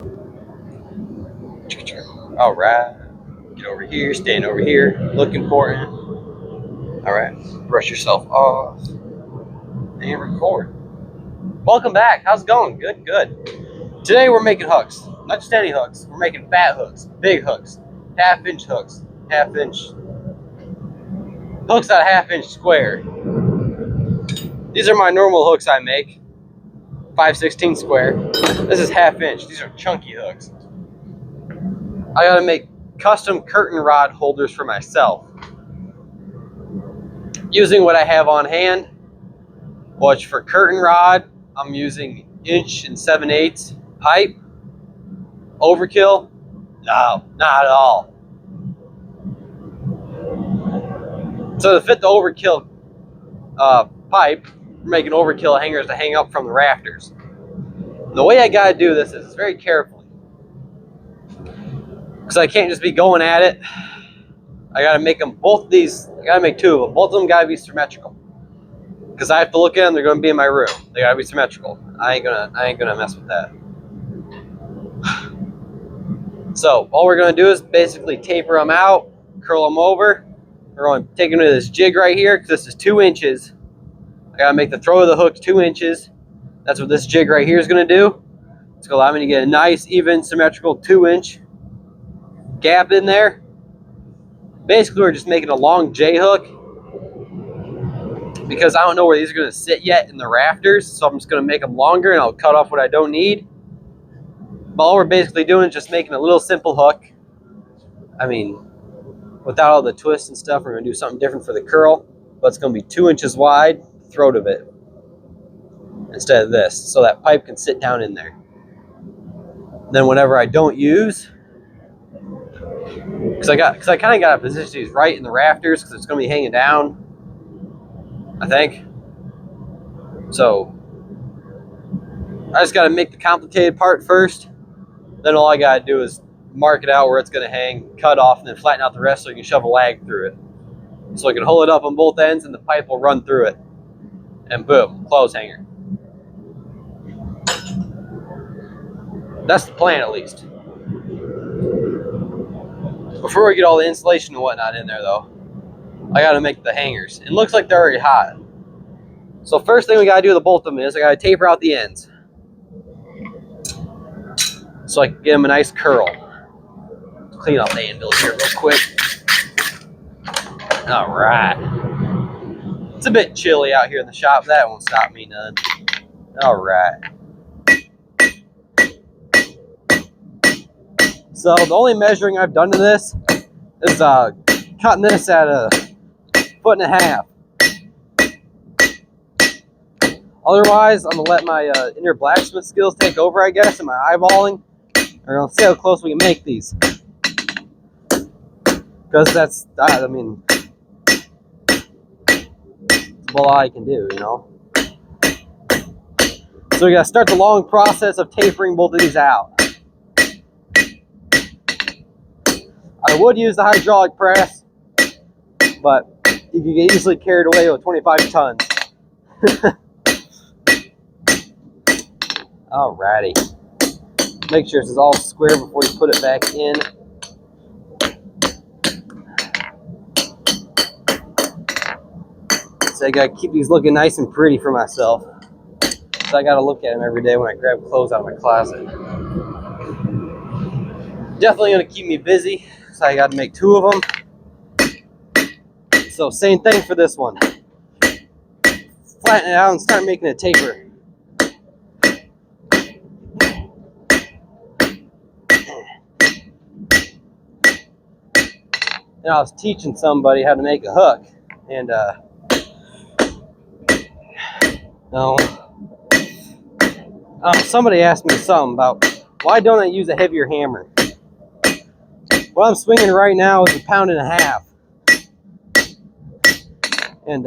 All right. Get over here, stand over here, look important. All right. Brush yourself off and record. Welcome back. How's it going? Good, good. Today we're making hooks. Not just any hooks. We're making fat hooks, big hooks, half-inch hooks, half-inch hooks at a half-inch square. These are my normal hooks I make, 5/16 square. This is half-inch. These are chunky hooks. I gotta make custom curtain rod holders for myself using what I have on hand. Which for curtain rod, I'm using 1 7/8 pipe. Overkill? No, not at all. So to fit the overkill pipe, we're making overkill hangers to hang up from the rafters. The way I gotta do this is very carefully, because I can't just be going at it. I gotta make them both these. I gotta make two of them. Both of them gotta be symmetrical, because I have to look at them. They're gonna be in my room. They gotta be symmetrical. I ain't gonna mess with that. So all we're gonna do is basically taper them out, curl them over. We're going to take them to this jig right here, because this is 2 inches. I gotta make the throw of the hook 2 inches. That's what this jig right here is gonna do. It's gonna allow me to get a nice, even, symmetrical 2-inch gap in there. Basically, we're just making a long J hook, because I don't know where these are gonna sit yet in the rafters. So I'm just gonna make them longer, and I'll cut off what I don't need. But all we're basically doing is just making a little simple hook. I mean, without all the twists and stuff, we're gonna do something different for the curl. But it's gonna be 2 inches wide, the throat of it, instead of this, so that pipe can sit down in there. Then whenever I don't use, because I kind of got to position these right in the rafters, because it's going to be hanging down, I think. So I just got to make the complicated part first. Then all I got to do is mark it out where it's going to hang, cut off, and then flatten out the rest so you can shove a lag through it. So I can hold it up on both ends, and the pipe will run through it. And boom, clothes hanger. That's the plan, at least. Before we get all the insulation and whatnot in there, though, I gotta make the hangers. It looks like they're already hot. So first thing we gotta do with both of them is I gotta taper out the ends, so I can get them a nice curl. Clean up the anvil here real quick. All right. It's a bit chilly out here in the shop, but that won't stop me none. All right. So the only measuring I've done to this is cutting this at 1.5 feet. Otherwise, I'm gonna let my inner blacksmith skills take over, I guess, and my eyeballing. We're gonna see how close we can make these, because that's, I mean, that's all I can do, you know. So we gotta start the long process of tapering both of these out. I would use the hydraulic press, but you can get easily carried away with 25 tons. Alrighty. Make sure this is all square before you put it back in. So I gotta keep these looking nice and pretty for myself. So I gotta look at them every day when I grab clothes out of my closet. Definitely gonna keep me busy. So I got to make 2 of them. So same thing for this one. Flatten it out and start making a taper. And I was teaching somebody how to make a hook, and somebody asked me something about why don't I use a heavier hammer. What I'm swinging right now is 1.5 pounds. And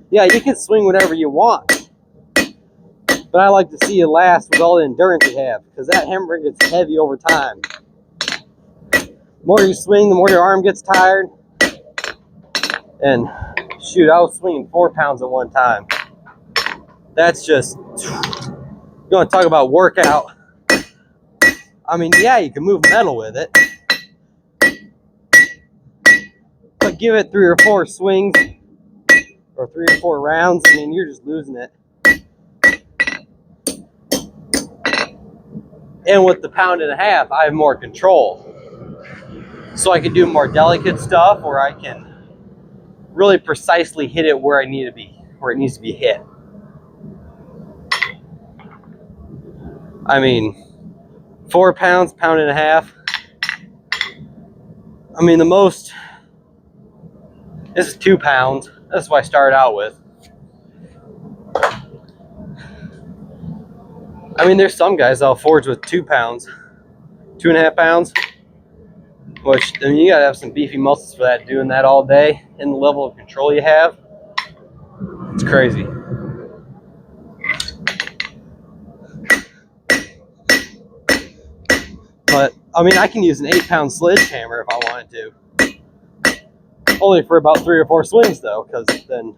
yeah, you can swing whatever you want, but I like to see it last with all the endurance you have, because that hammer gets heavy over time. The more you swing, the more your arm gets tired. And shoot, I was swinging 4 pounds at one time. That's just, you want to talk about workout. I mean, yeah, you can move metal with it, but give it 3 or 4 swings or 3 or 4 rounds, I mean, you're just losing it. And with the 1.5 pounds, I have more control. So I can do more delicate stuff, or I can really precisely hit it where I need to be, where it needs to be hit. I mean, 4 pounds, 1.5 pounds. I mean, the most, this is 2 pounds. That's what I started out with. I mean, there's some guys that'll forge with 2 pounds, 2.5 pounds, which, I mean, you gotta have some beefy muscles for that, doing that all day, and the level of control you have. It's crazy. But, I mean, I can use an 8-pound sledgehammer if I wanted to. Only for about 3 or 4 swings, though, because then,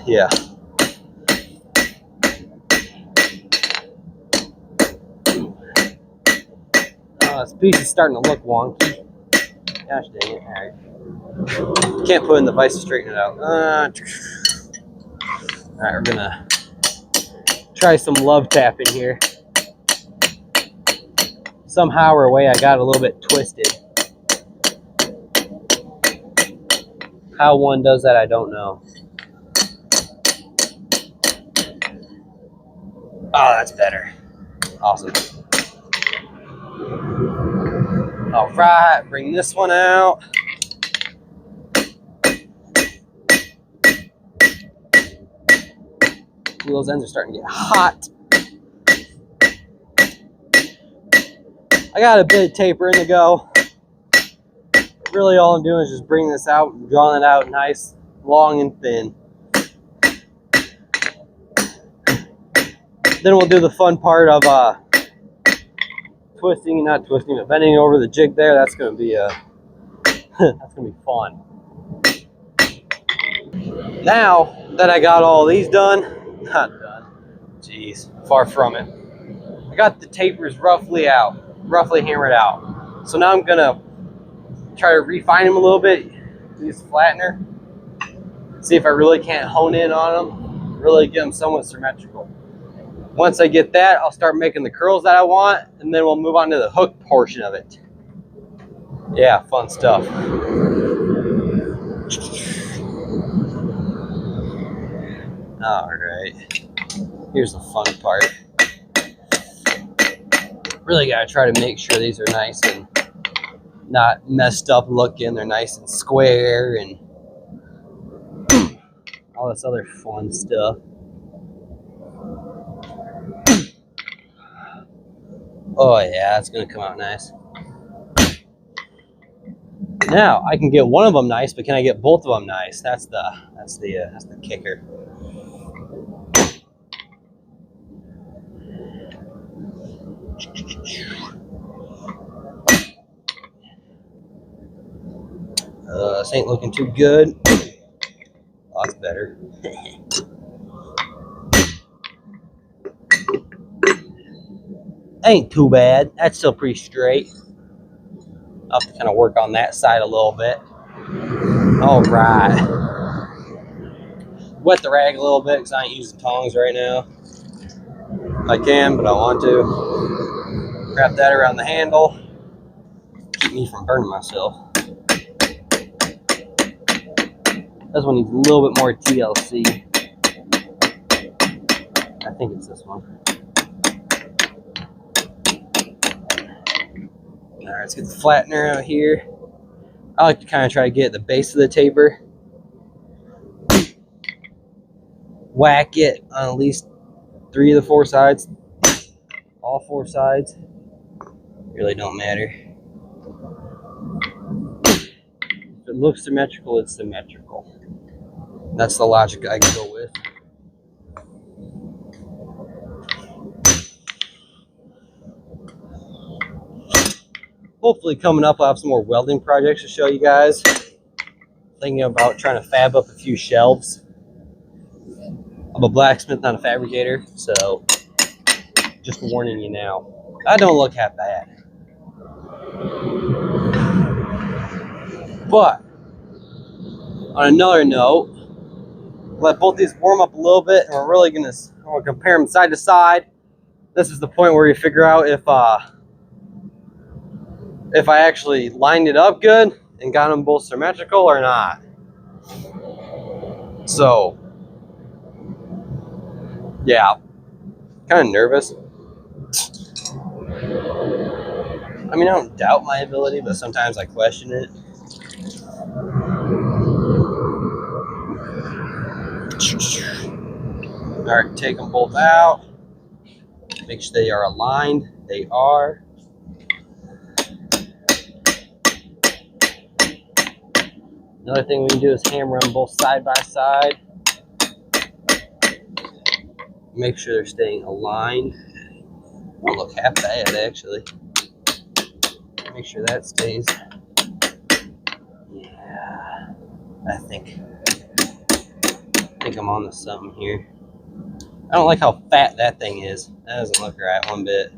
yeah. This piece is starting to look wonky. Gosh dang it. Alright. Can't put in the vise to straighten it out. Alright, we're gonna try some love tapping here. Somehow or way I got a little bit twisted. How one does that, I don't know. Oh, that's better. Awesome. All right, bring this one out. Ooh, those ends are starting to get hot. I got a bit of taper in the go. Really all I'm doing is just bringing this out and drawing it out nice, long and thin. Then we'll do the fun part of twisting, not twisting, but bending over the jig there. That's gonna be that's gonna be fun. Now that I got all these done, not done, jeez, far from it. I got the tapers roughly hammered out. So now I'm gonna try to refine them a little bit, use flattener, see if I really can't hone in on them, really get them somewhat symmetrical. Once I get that, I'll start making the curls that I want, and then we'll move on to the hook portion of it. Yeah, fun stuff. All right, here's the fun part. Really gotta try to make sure these are nice and not messed up looking. They're nice and square and all this other fun stuff. Oh yeah, it's gonna come out nice. Now I can get one of them nice, but can I get both of them nice? That's the kicker. This ain't looking too good. Lots better. Ain't too bad. That's still pretty straight. I'll have to kind of work on that side a little bit. All right. Wet the rag a little bit because I ain't using tongs right now. I can, but I want to. Wrap that around the handle. Keep me from burning myself. This one needs a little bit more TLC. I think it's this one. Alright, let's get the flattener out here. I like to kind of try to get at the base of the taper. Whack it on at least 3 of the 4 sides. All 4 sides. Really don't matter. If it looks symmetrical, it's symmetrical. That's the logic I can go with. Hopefully coming up I'll have some more welding projects to show you guys. Thinking about trying to fab up a few shelves. I'm a blacksmith, not a fabricator, so Just warning you now. That don't look half bad. But on another note, let both these warm up a little bit, and we're really gonna compare them side to side. This is the point where you figure out if I actually lined it up good and got them both symmetrical or not. So, yeah, kind of nervous. I mean, I don't doubt my ability, but sometimes I question it. All right, take them both out. Make sure they are aligned. They are. Another thing we can do is hammer them both side by side. Make sure they're staying aligned. Don't look half bad, actually. Make sure that stays. Yeah, I think I'm on to something here. I don't like how fat that thing is. That doesn't look right one bit.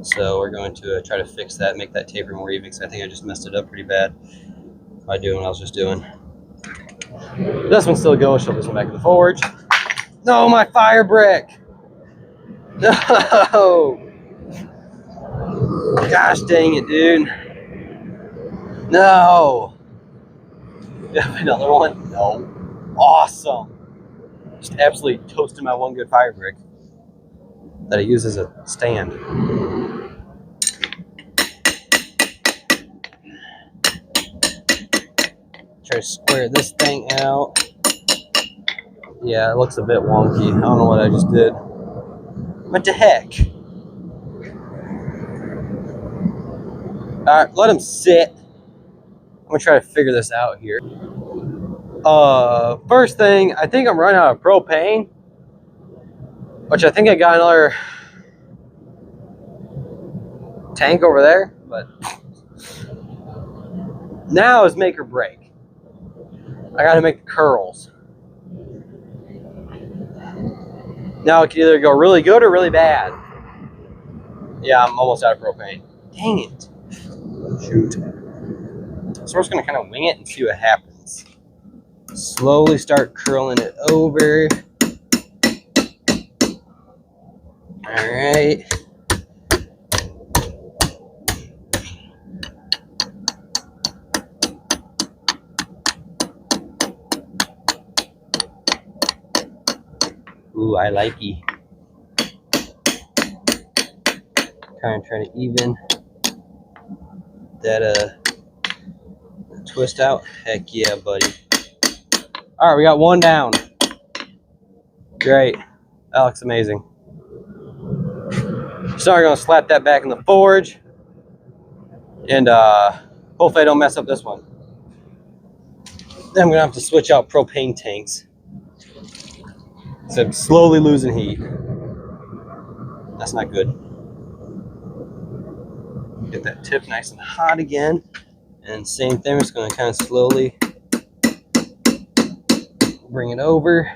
So we're going to try to fix that, make that taper more even, because I think I just messed it up pretty bad by doing what I was just doing. This one still goes. Shove this one back in the forge. No, my fire brick. No. Gosh dang it, dude. No. Another one? No. Awesome. Just absolutely toasted my one good fire brick that I use as a stand. Try to square this thing out. Yeah, it looks a bit wonky. I don't know what I just did. What the heck? Alright, let them sit. I'm gonna try to figure this out here. First thing, I think I'm running out of propane, which I think I got another tank over there, but now is make or break. I gotta make the curls. Now it can either go really good or really bad. Yeah, I'm almost out of propane. Dang it. Shoot. So we're just gonna kind of wing it and see what happens. Slowly start curling it over. All right. Ooh, I likey. Kind of trying to even that twist out. Heck yeah, buddy. All right, we got one down. Great. That looks amazing. So we're gonna slap that back in the forge, and hopefully I don't mess up this one. Then I'm gonna have to switch out propane tanks. So I'm slowly losing heat. That's not good. Get that tip nice and hot again. And same thing, we're just gonna kind of slowly bring it over.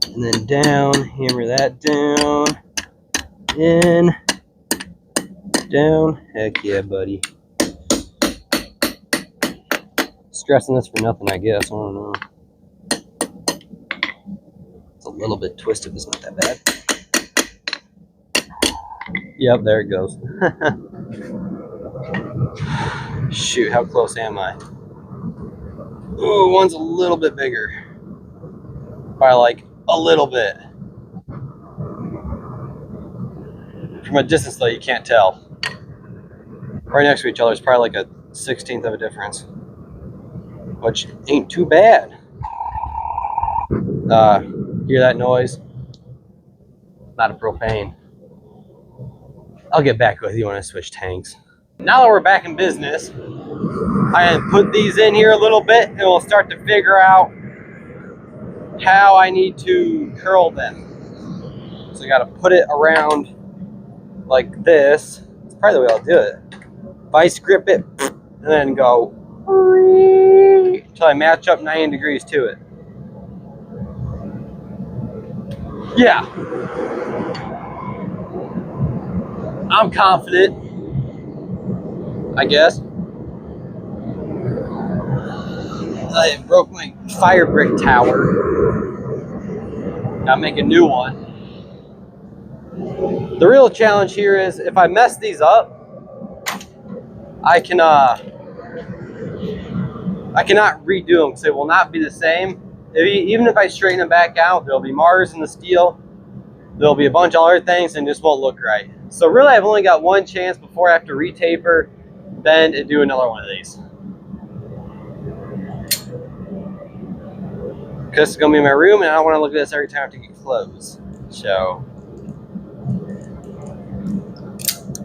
And then down, hammer that down, in, down. Heck yeah, buddy. Stressing this for nothing, I guess. I don't know. It's a little bit twisted, but it's not that bad. Yep, there it goes. Shoot, how close am I? Ooh, one's a little bit bigger. By like a little bit. From a distance though, you can't tell. Right next to each other is probably like a 1/16 of a difference. Which ain't too bad. Hear that noise? Not a propane. I'll get back with you when I switch tanks. Now that we're back in business, I put these in here a little bit and we'll start to figure out how I need to curl them. So I gotta put it around like this. That's probably the way I'll do it. Vice grip it and then go until I match up 90 degrees to it. Yeah, I'm confident, I guess. I broke my fire brick tower. Gotta make a new one. The real challenge here is if I mess these up, I cannot redo them because they will not be the same. Even if I straighten them back out, there'll be marks in the steel. There'll be a bunch of other things and it just won't look right. So really, I've only got one chance before I have to retaper, bend, and do another one of these. Because it's going to be in my room and I don't want to look at this every time I have to get clothes. So,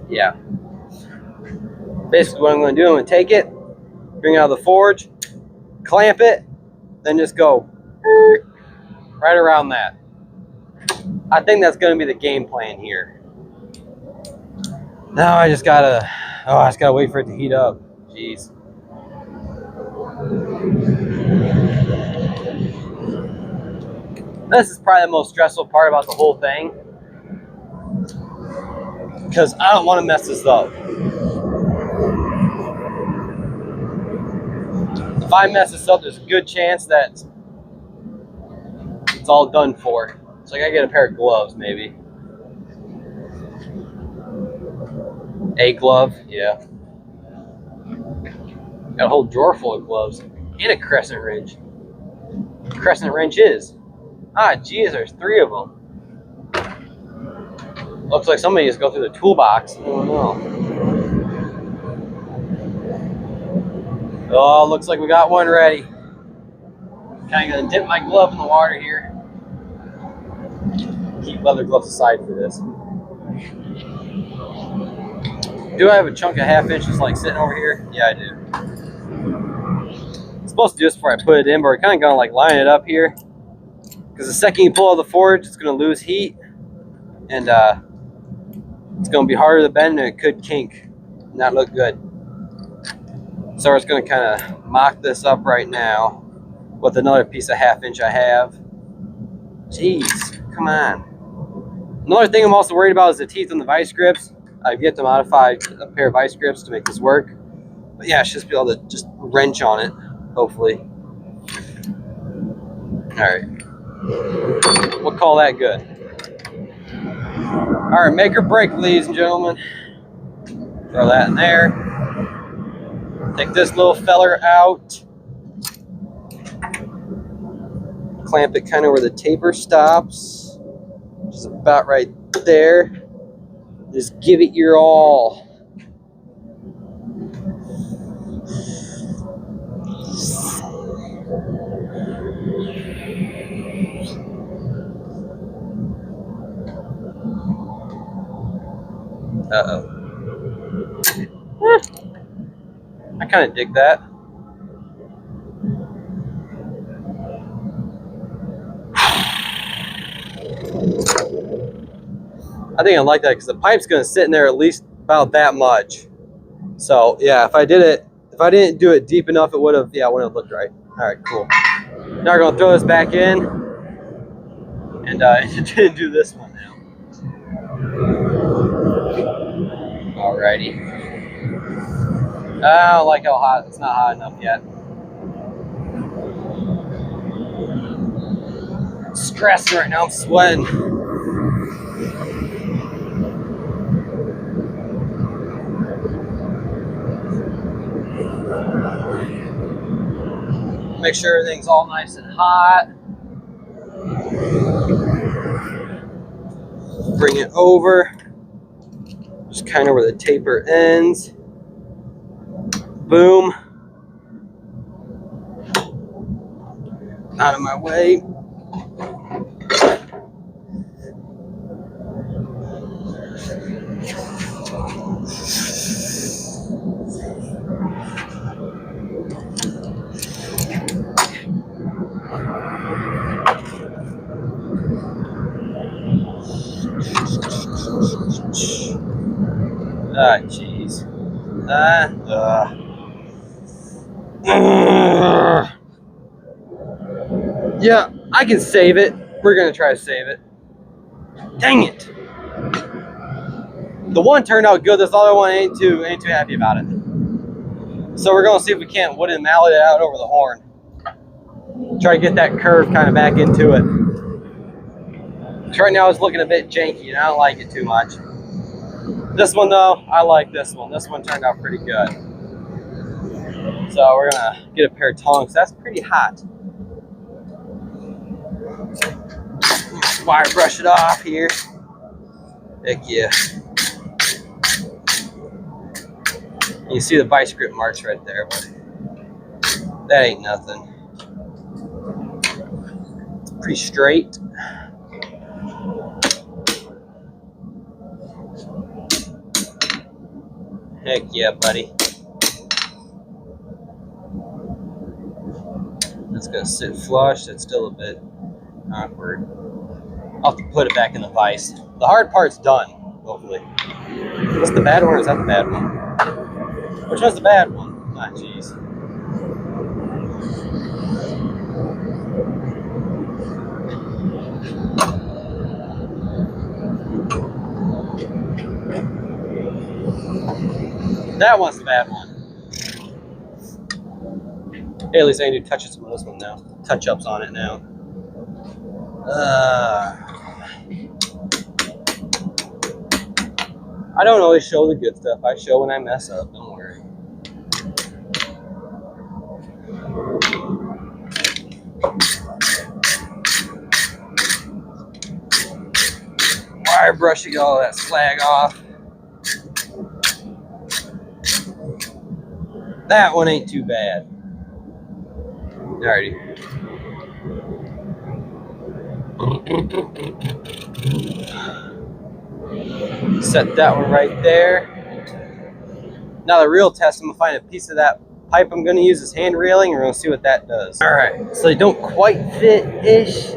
yeah. Basically what I'm going to do, I'm going to take it, bring it out of the forge, clamp it, then just go right around that. I think that's going to be the game plan here. Now I just gotta wait for it to heat up. Jeez. This is probably the most stressful part about the whole thing, because I don't want to mess this up. If I mess this up, there's a good chance that it's all done for. So I gotta get a pair of gloves, maybe. A glove, yeah. Got a whole drawer full of gloves and a crescent wrench. Crescent wrench is. Ah, geez, there's 3 of them. Looks like somebody just go through the toolbox. I don't know. Oh, looks like we got one ready. Kind of gonna dip my glove in the water here. Keep leather gloves aside for this. Do I have a chunk of 1/2 inch just like sitting over here? Yeah, I do. I'm supposed to do this before I put it in, but we're kind of gonna like line it up here. Because the second you pull out of the forge, it's gonna lose heat. And it's going to be harder to bend and it could kink and not look good. So we're just going to kind of mock this up right now with another piece of 1/2 inch I have. Jeez, come on. Another thing I'm also worried about is the teeth on the vice grips. I've yet to modify a pair of vice grips to make this work. But yeah, I should be able to just wrench on it, hopefully. Alright. We'll call that good. Alright, make or break, ladies and gentlemen. Throw that in there. Take this little feller out. Clamp it kind of where the taper stops, which is about right there. Just give it your all. Uh-oh. I kind of dig that. I think I like that because the pipe's going to sit in there at least about that much. So yeah, if I didn't do it deep enough, it wouldn't have looked right. All right, cool. Now we're going to throw this back in and do this one now. Alrighty. I don't like how hot. It's not hot enough yet. I'm stressing right now. I'm sweating. Make sure everything's all nice and hot. Bring it over. Just kind of where the taper ends. Boom. Out of my way. Ah, jeez. Yeah, I can save it. We're gonna try to save it. Dang it! The one turned out good. This other one ain't too happy about it. So we're gonna see if we can't wooden mallet it out over the horn. Try to get that curve kind of back into it. Right now it's looking a bit janky and I don't like it too much. This one though, I like this one. This one turned out pretty good. So we're gonna get a pair of tongs. That's pretty hot. Wire brush it off here. Heck yeah. You see the vice grip marks right there, but that ain't nothing. It's pretty straight. Heck yeah, buddy. That's gonna sit flush. That's still a bit awkward. I'll have to put it back in the vise. The hard part's done, hopefully. What's the bad one or is that the bad one? Which one's the bad one? Ah, jeez. That one's the bad one. Hey, at least I need to touch some of this one now. Touch-ups on it now. I don't always show the good stuff. I show when I mess up. Don't worry. Wire brushing all that slag off. That one ain't too bad. Alrighty. Set that one right there. Now the real test, I'm gonna find a piece of that pipe I'm gonna use as hand railing, and we're gonna see what that does. Alright, so they don't quite fit-ish.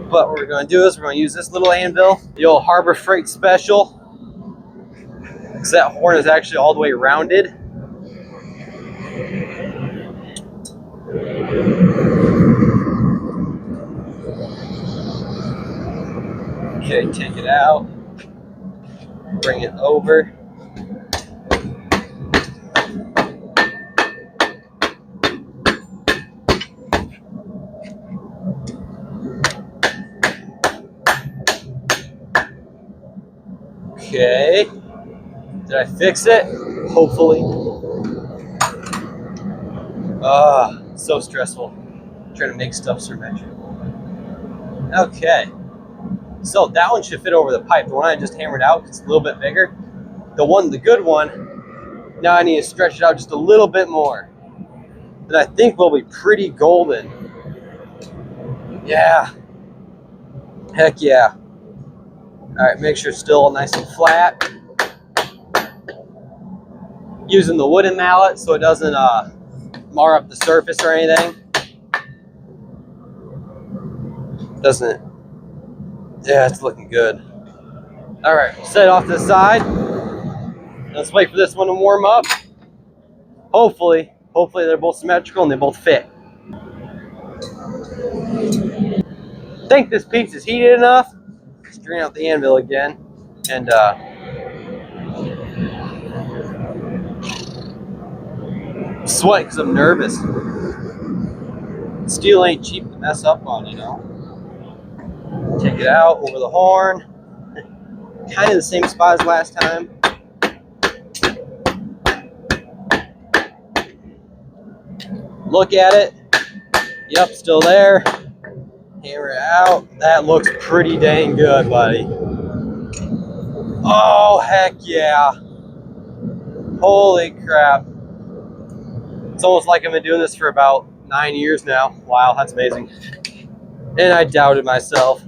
But what we're gonna do is we're gonna use this little anvil, the old Harbor Freight Special. Because that horn is actually all the way rounded. Okay, take it out, bring it over. Okay, did I fix it? Hopefully. So stressful trying to make stuff symmetrical. Okay. So that one should fit over the pipe. The one I just hammered out, it's a little bit bigger. The good one, now I need to stretch it out just a little bit more. Then I think we'll be pretty golden. Yeah. Heck yeah. All right, make sure it's still nice and flat. Using the wooden mallet so it doesn't mar up the surface or anything. Doesn't it? Yeah, it's looking good. All right, set it off to the side. Let's wait for this one to warm up. Hopefully they're both symmetrical and they both fit. I think this piece is heated enough. Strain out the anvil again, and I'm sweating because I'm nervous. Steel ain't cheap to mess up on, you know. Take it out over the horn. Kind of the same spot as last time. Look at it. Yep, still there. Hammer it out. That looks pretty dang good, buddy. Oh, heck yeah. Holy crap. It's almost like I've been doing this for about 9 years now. Wow, that's amazing. And I doubted myself.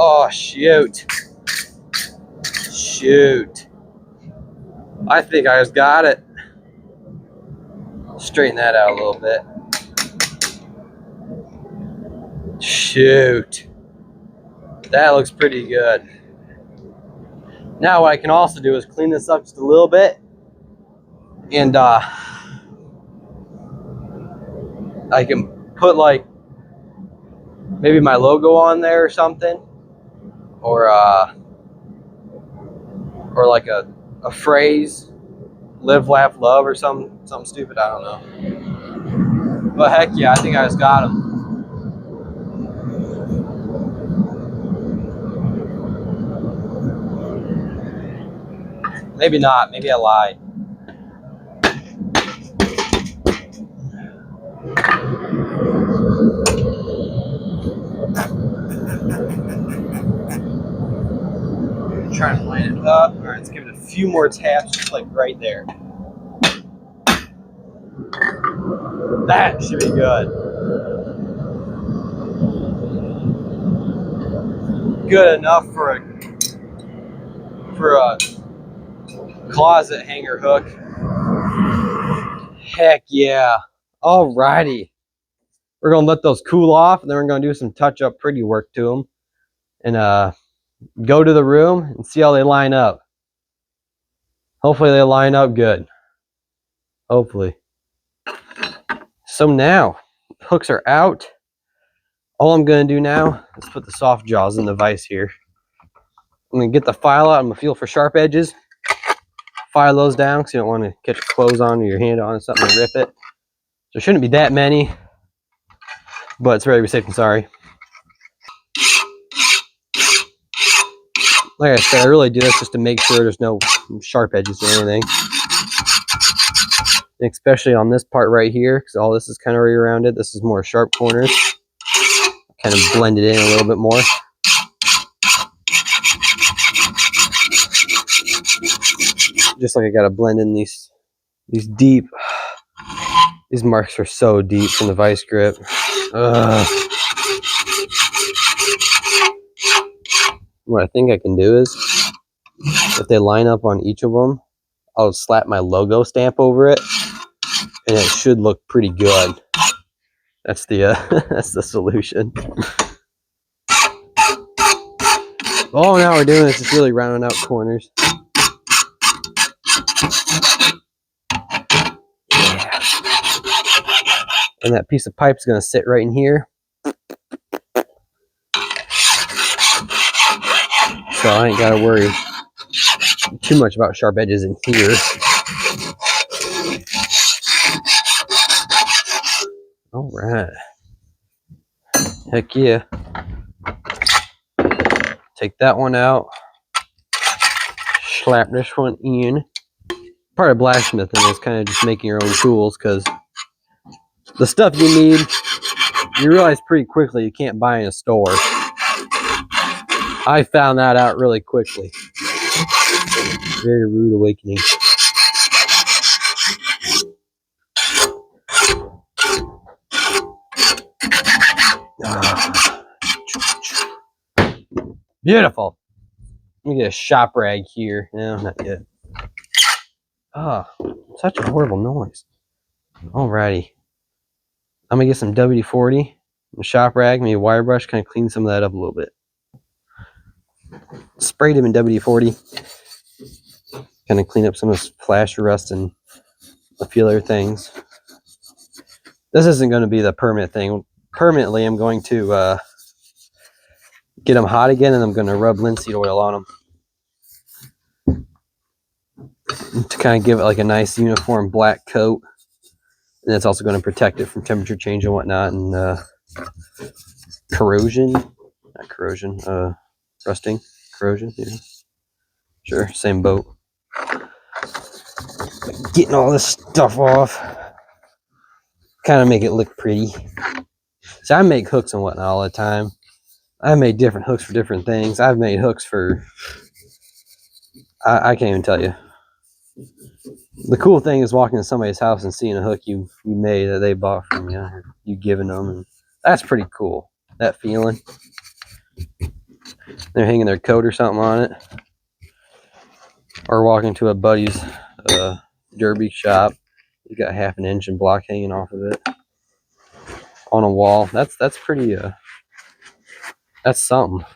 Oh, shoot. Shoot. I think I just got it. Straighten that out a little bit. Shoot. That looks pretty good. Now what I can also do is clean this up just a little bit. And I can put like maybe my logo on there or something, or like a phrase, live, laugh, love, or something stupid. I don't know. But heck yeah, I think I just got him. Maybe not. Maybe I lied. I'm trying to line it up. All right, let's give it a few more taps, just like right there. That should be good. Good enough for a closet hanger hook. Heck yeah. Alrighty. We're gonna let those cool off, and then we're gonna do some touch-up pretty work to them, and go to the room and see how they line up. Hopefully they line up good. Hopefully. So now, hooks are out. All I'm gonna do now is put the soft jaws in the vise here. I'm gonna get the file out. I'm gonna feel for sharp edges. File those down because you don't want to catch clothes on or your hand on something and rip it. So it shouldn't be that many, but it's rather be safe than sorry. Like I said, I really do this just to make sure there's no sharp edges or anything. And especially on this part right here, because all this is kind of right around it. This is more sharp corners. Kind of blend it in a little bit more. Just like I gotta blend in these deep. These marks are so deep from the vice grip. What I think I can do is, if they line up on each of them, I'll slap my logo stamp over it, and it should look pretty good. That's the that's the solution. All now we're doing is just really rounding out corners. Yeah. And that piece of pipe is going to sit right in here. So I ain't got to worry too much about sharp edges in here. All right. Heck yeah. Take that one out. Slap this one in. Part of blacksmithing is kind of just making your own tools, because the stuff you need, you realize pretty quickly you can't buy in a store. I found that out really quickly. Very rude awakening. Beautiful. Let me get a shop rag here. No, not yet. Such a horrible noise. Alrighty. I'm going to get some WD-40, a shop rag, maybe a wire brush, kind of clean some of that up a little bit. Sprayed him in WD-40. Kind of clean up some of this flash rust and a few other things. This isn't going to be the permanent thing. Permanently, I'm going to get them hot again, and I'm going to rub linseed oil on them to kind of give it like a nice uniform black coat. And it's also going to protect it from temperature change and whatnot, and corrosion. Not corrosion, rusting. Corrosion, yeah. Sure, same boat. Getting all this stuff off. Kind of make it look pretty. So I make hooks and whatnot all the time. I've made different hooks for different things. I've made hooks for... I can't even tell you. The cool thing is walking to somebody's house and seeing a hook you made that they bought from you. You giving them. And that's pretty cool. That feeling. They're hanging their coat or something on it. Or walking to a buddy's derby shop. You got half an inch and block hanging off of it. On a wall. That's pretty... that's something.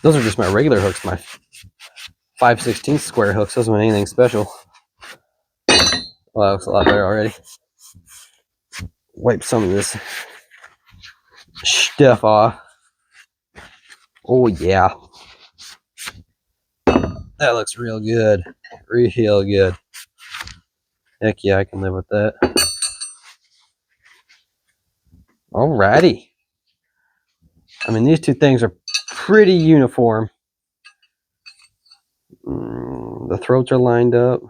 Those are just my regular hooks, my 5/16 square hooks. Those aren't anything special. Well, that looks a lot better already. Wipe some of this stuff off. Oh yeah. That looks real good. Real good. Heck yeah, I can live with that. Alrighty. I mean, these two things are pretty uniform. The throats are lined up.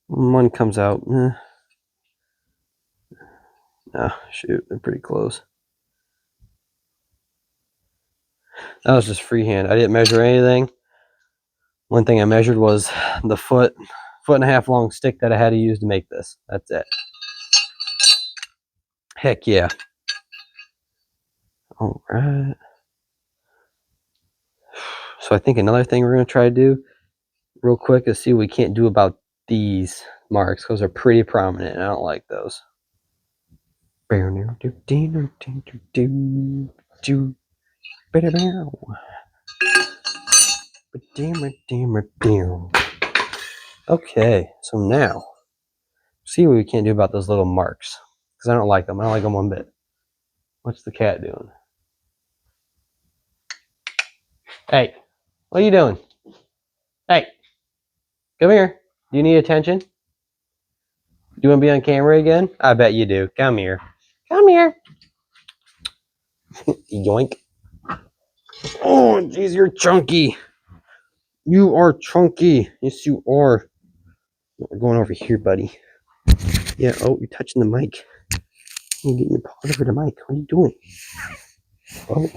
One comes out. Oh, shoot, they're pretty close. That was just freehand. I didn't measure anything. One thing I measured was the foot and a half long stick that I had to use to make this. That's it. Heck yeah. All right. So I think another thing we're going to try to do real quick is see what we can't do about these marks, because they're pretty prominent and I don't like those. Okay, so now see what we can't do about those little marks, because I don't like them. I don't like them one bit. What's the cat doing? Hey, what are you doing? Hey, come here. Do you need attention? Do you want to be on camera again? I bet you do. Come here. Come here. Yoink. Oh, jeez, you're chunky. You are chunky. Yes, you are. We're going over here, buddy. Yeah, oh, you're touching the mic. You're getting your paw over the mic. What are you doing? Oh,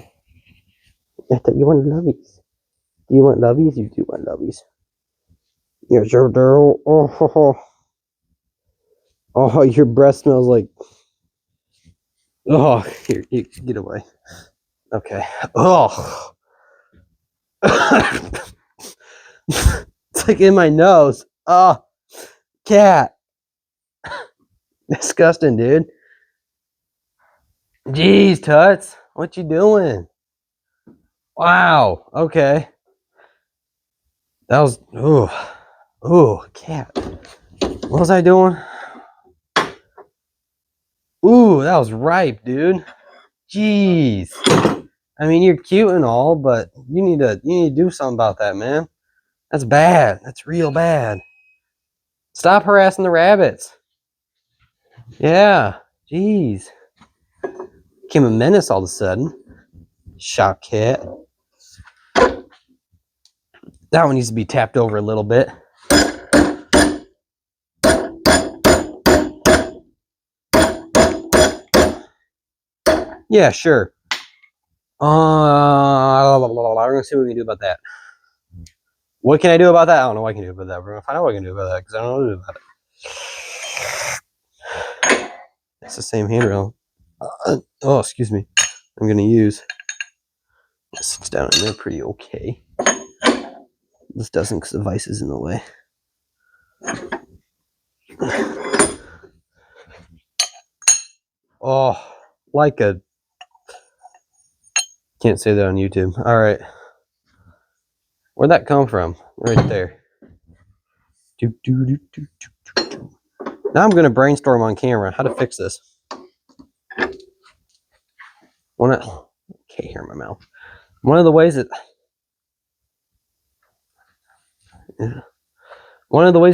I thought you wanted lovies. Do you want lovies? You do want lovies. Yes, sure do. Oh, ho, ho. Oh, your breath smells like... Oh, here, get away. Okay. Oh. It's like in my nose. Oh, cat. Disgusting, dude. Jeez, Tuts. What you doing? Wow. Okay. That was... Ooh, cat. What was I doing? Ooh, that was ripe, dude. Jeez. I mean, you're cute and all, but you need to do something about that, man. That's bad. That's real bad. Stop harassing the rabbits. Yeah. Jeez. Became a menace all of a sudden. Shop cat. That one needs to be tapped over a little bit. Yeah, sure. We're gonna see what we can do about that. What can I do about that? I don't know what I can do about that. We're gonna find out what I can do about that, because I don't know what to do about it. It's the same handrail. Oh, excuse me. I'm gonna use. It sits down in there pretty okay. This doesn't, because the vise is in the way. Oh, like a... Can't say that on YouTube. All right. Where'd that come from? Right there. Now I'm going to brainstorm on camera how to fix this. Okay, here in my mouth. One of the ways to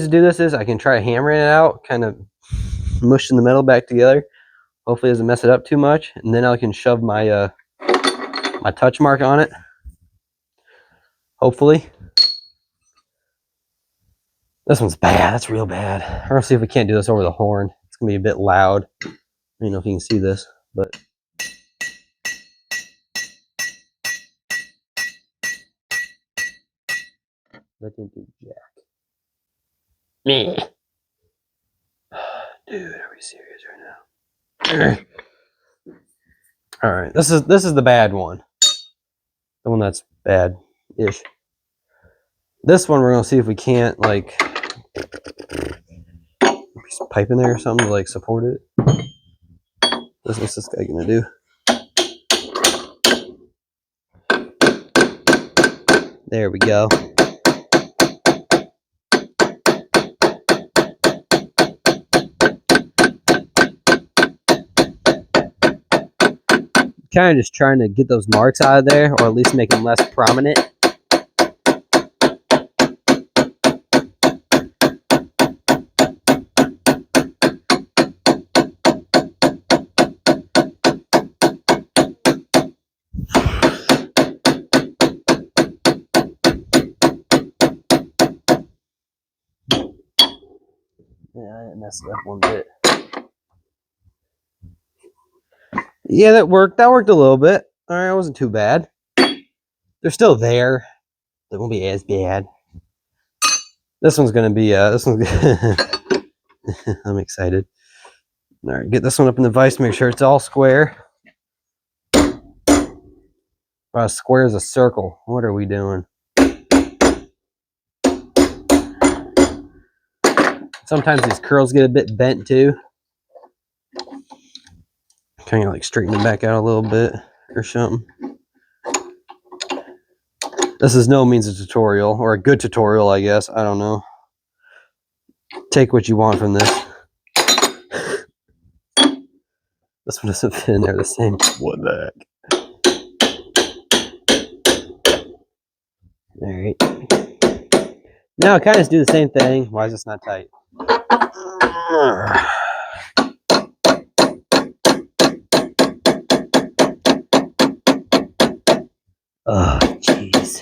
do this is I can try hammering it out, kind of mushing the metal back together. Hopefully it doesn't mess it up too much, and then I can shove my my touch mark on it. Hopefully. This one's bad. That's real bad. We're gonna see if we can't do this over the horn. It's gonna be a bit loud. I don't know if you can see this, but that didn't do jack. Me. Dude, are we serious right now? All right, this is the bad one. The one that's bad-ish. This one we're gonna see if we can't like pipe in there or something to like support it. What's this guy gonna do? There we go. kind of just trying to get those marks out of there, or at least make them less prominent. Yeah, I didn't mess it up one bit. Yeah, that worked. That worked a little bit. All right, it wasn't too bad. They're still there. They won't be as bad. This one's gonna be. This one's. I'm excited. All right, get this one up in the vise. Make sure it's all square. A square is a circle. What are we doing? Sometimes these curls get a bit bent too. Kind of like straighten them back out a little bit or something. This is no means a tutorial, or a good tutorial, I guess. I don't know. Take what you want from this. This one doesn't fit in there the same. What the heck? Alright. Now kind of do the same thing. Why is this not tight? Oh, jeez.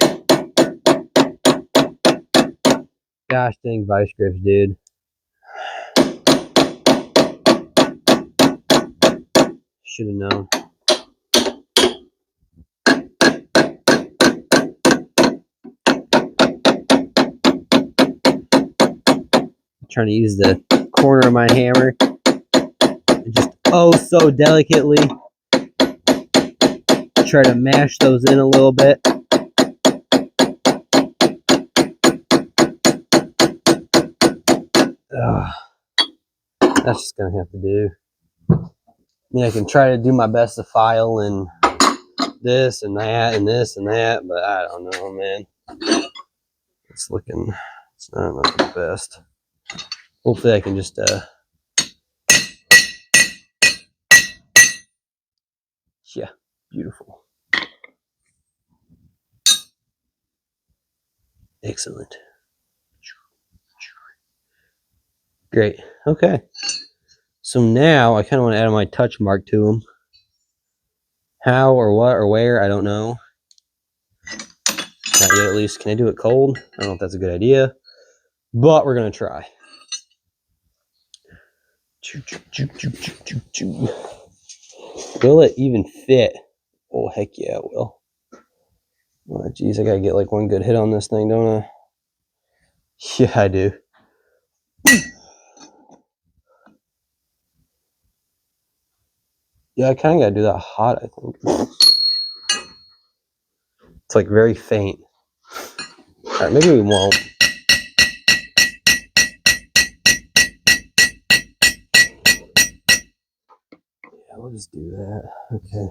Gosh dang vice grips, dude. Should have known. I'm trying to use the corner of my hammer and just so delicately try to mash those in a little bit. That's just gonna have to do. I mean, I can try to do my best to file and this and that and this and that, but I don't know, man. It's not the best. Hopefully I can just yeah, beautiful. Excellent. Great. Okay. So now I kind of want to add my touch mark to them. How or what or where, I don't know. Not yet, at least. Can I do it cold? I don't know if that's a good idea, but we're going to try. Will it even fit? Oh, heck yeah, it will. Oh, geez, I got to get like one good hit on this thing, don't I? Yeah, I do. Yeah, I kind of got to do that hot, I think. It's like very faint. All right, maybe we won't. Yeah, we'll just do that. Okay.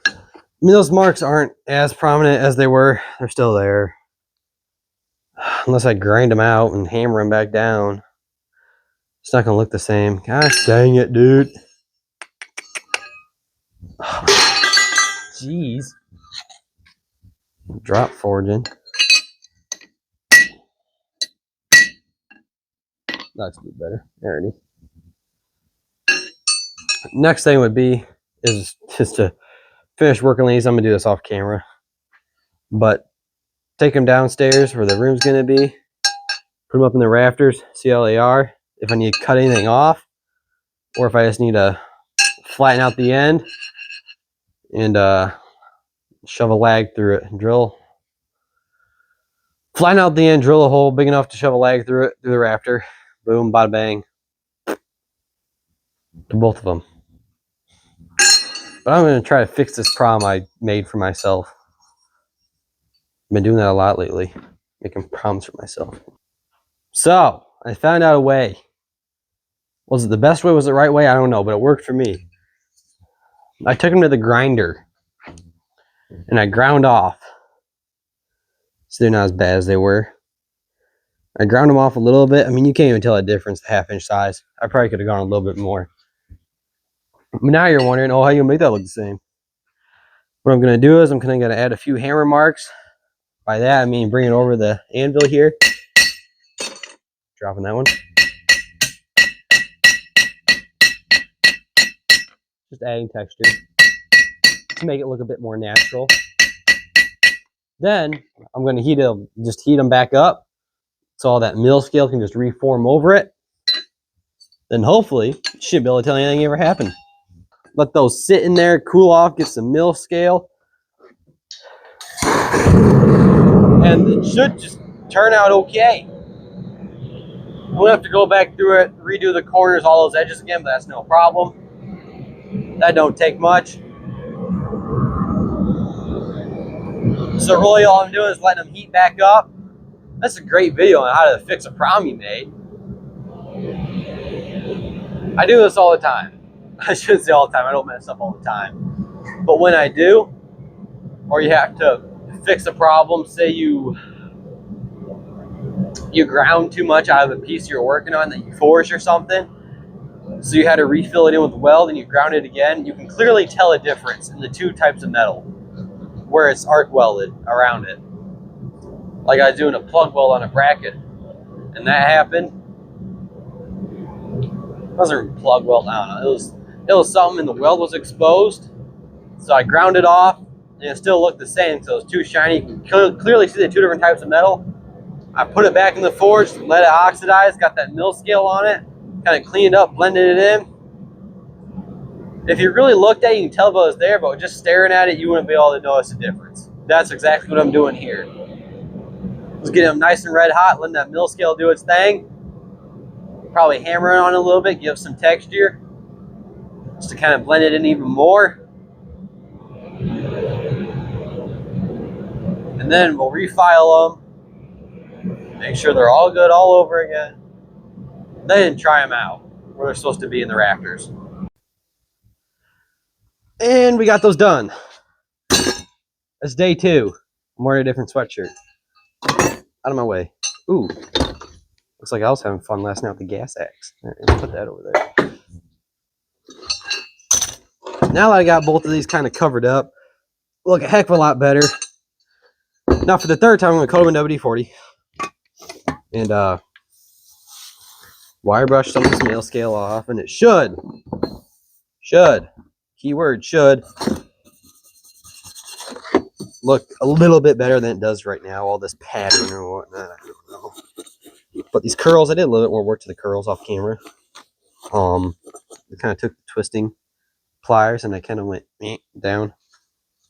I mean, those marks aren't as prominent as they were. They're still there. Unless I grind them out and hammer them back down. It's not going to look the same. Gosh dang it, dude. Jeez. Drop forging. That's a bit better. Alrighty. Next thing would be is just to finish working these. I'm going to do this off camera. But take them downstairs where the room's going to be. Put them up in the rafters. See how they are. If I need to cut anything off. Or if I just need to flatten out the end. And shove a lag through it. Drill. Flatten out the end. Drill a hole big enough to shove a lag through it. Through the rafter. Boom. Bada bang. To both of them. But I'm going to try to fix this problem I made for myself. I've been doing that a lot lately. Making problems for myself. So, I found out a way. Was it the best way? Was it the right way? I don't know, but it worked for me. I took them to the grinder. And I ground off. So they're not as bad as they were. I ground them off a little bit. I mean, you can't even tell a difference, the 1/2 inch size. I probably could have gone a little bit more. But now you're wondering, oh, how you make that look the same? What I'm going to do is I'm going to add a few hammer marks. By that, I mean bring it over the anvil here. Dropping that one. Just adding texture to make it look a bit more natural. Then I'm going to just heat them back up so all that mill scale can just reform over it. Then hopefully you shouldn't be able to tell anything ever happened. Let those sit in there, cool off, get some mill scale. And it should just turn out okay. We'll have to go back through it, redo the corners, all those edges again, but that's no problem. That don't take much. So really all I'm doing is letting them heat back up. That's a great video on how to fix a problem you made. I do this all the time. I shouldn't say all the time, I don't mess up all the time. But when I do, or you have to fix a problem, say you ground too much out of the piece you're working on that you forged or something, so you had to refill it in with weld and you ground it again, you can clearly tell a difference in the two types of metal where it's arc welded around it. Like I was doing a plug weld on a bracket, and that happened. It wasn't a plug weld, I don't know. It was something, and the weld was exposed. So I ground it off, and it still looked the same. So it's too shiny. You can clearly see the two different types of metal. I put it back in the forge, let it oxidize, got that mill scale on it, kind of cleaned it up, blended it in. If you really looked at it, you can tell if it was there, but just staring at it, you wouldn't be able to notice the difference. That's exactly what I'm doing here. Just getting them nice and red hot, letting that mill scale do its thing. Probably hammering on it a little bit, give some texture, just to kind of blend it in even more. And then we'll refile them, make sure they're all good all over again, then try them out where they're supposed to be in the rafters. And we got those done. That's day 2. I'm wearing a different sweatshirt. Out of my way. Ooh. Looks like I was having fun last night with the gas axe. Let's put that over there. Now that I got both of these kind of covered up, look a heck of a lot better. Now for the third time, I'm going to coat them in WD-40. And wire brush some of this mill scale off. And it should, keyword should, look a little bit better than it does right now. All this pattern or whatnot, I don't know. But these curls, I did a little bit more work to the curls off camera. I kind of took the twisting pliers and I kind of went down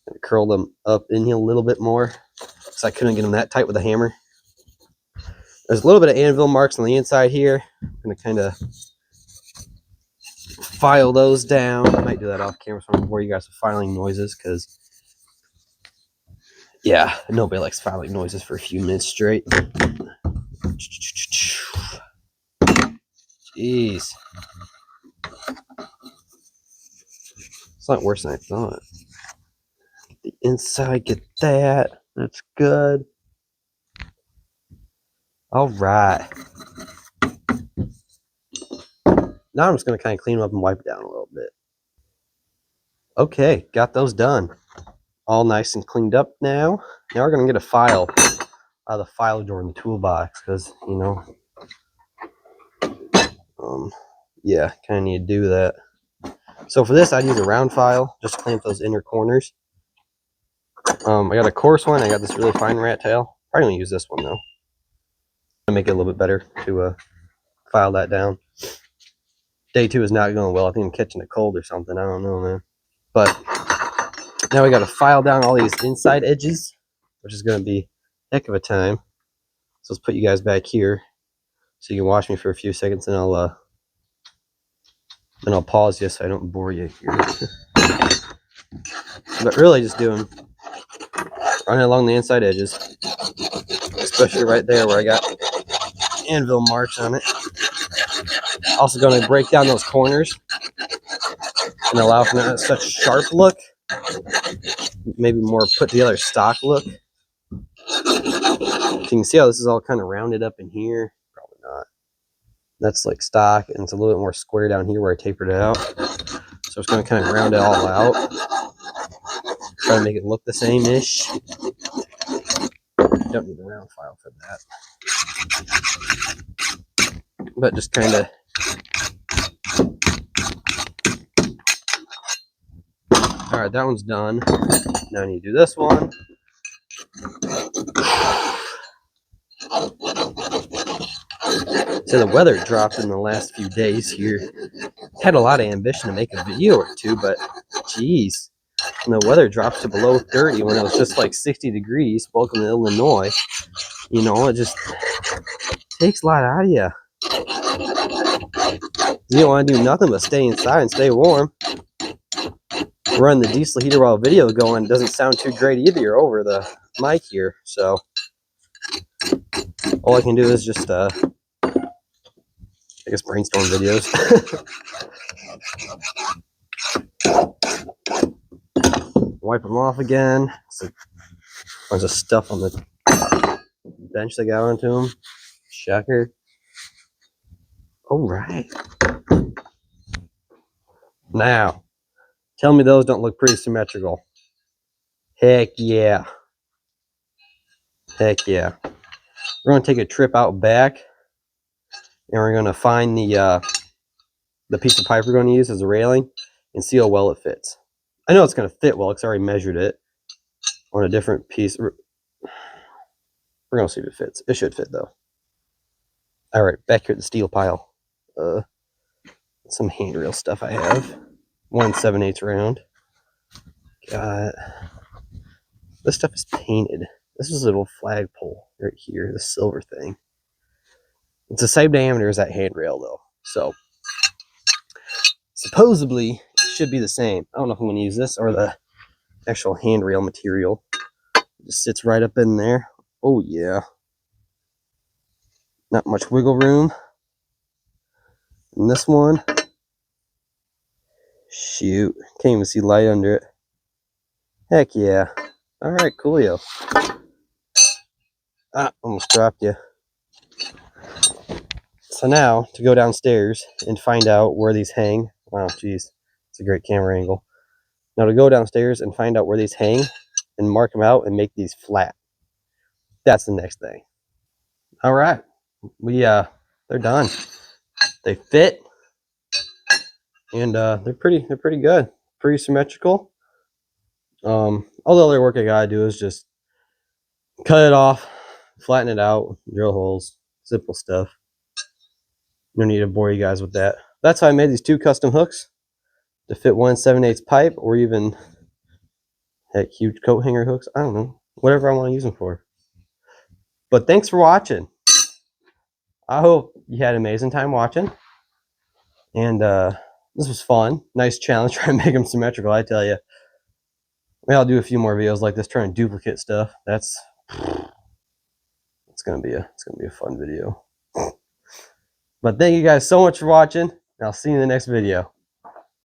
and curled them up in here a little bit more, so I couldn't get them that tight with a hammer. There's a little bit of anvil marks on the inside here. I'm going to kind of file those down. I might do that off camera so I don't bore you guys with filing noises, because yeah, nobody likes filing noises for a few minutes straight. Jeez. It's not worse than I thought. Get the inside, get that. That's good. All right. Now I'm just going to kind of clean them up and wipe it down a little bit. Okay, got those done. All nice and cleaned up now. Now we're going to get a file out of the file drawer in the toolbox, because, you know, yeah, kind of need to do that. So for this, I'd use a round file just to clean up those inner corners. I got a coarse one. I got this really fine rat tail. Probably going to use this one, though. To make it a little bit better to file that down. Day 2 is not going well. I think I'm catching a cold or something. I don't know, man. But now we got to file down all these inside edges, which is going to be a heck of a time. So let's put you guys back here so you can watch me for a few seconds, and I'll pause you so I don't bore you here. But really just running along the inside edges, especially right there where I got anvil marks on it. Also going to break down those corners and allow for not such sharp look, maybe more put together stock look. You you can see how this is all kind of rounded up in here. Probably not. That's like stock, and it's a little bit more square down here where I tapered it out. So it's going to kind of round it all out. Try to make it look the same-ish. Don't need a round file for that. But just kind of... Alright, that one's done. Now I need to do this one. So the weather dropped in the last few days here. Had a lot of ambition to make a video or two, but geez, when the weather drops to below 30 when it was just like 60 degrees, welcome to Illinois, you know, it just takes a lot out of you. You don't want to do nothing but stay inside and stay warm. Run the diesel heater while video going doesn't sound too great either over the mic here, so all I can do is just I guess brainstorm videos. Wipe them off again. So bunch of stuff on the bench that got onto them. Shocker. All right. Now, tell me those don't look pretty symmetrical. Heck yeah. Heck yeah. We're going to take a trip out back, and we're going to find the piece of pipe we're going to use as a railing and see how well it fits. I know it's going to fit well because I already measured it on a different piece. We're going to see if it fits. It should fit, though. All right, back here at the steel pile. Some handrail stuff I have. 1 7/8 round. Got... This stuff is painted. This is a little flagpole right here, the silver thing. It's the same diameter as that handrail, though. So, supposedly, it should be the same. I don't know if I'm going to use this or the actual handrail material. It just sits right up in there. Oh, yeah. Not much wiggle room. And this one, shoot, can't even see light under it. Heck yeah. All right, coolio. Almost dropped you. So now, to go downstairs and find out where these hang. Wow, geez, it's a great camera angle. Now to go downstairs and find out where these hang and mark them out and make these flat. That's the next thing. All right, they're done. They fit, and they're pretty good, pretty symmetrical. All the other work I gotta do is just cut it off, flatten it out, drill holes, simple stuff. No need to bore you guys with that. That's how I made these 2 custom hooks to fit 1 7/8 pipe, or even heck, huge coat hanger hooks. I don't know, whatever I want to use them for. But thanks for watching. I hope you had an amazing time watching. And this was fun. Nice challenge trying to make them symmetrical, I tell you. Maybe I'll do a few more videos like this trying to duplicate stuff. It's gonna be a fun video. But thank you guys so much for watching. I'll see you in the next video.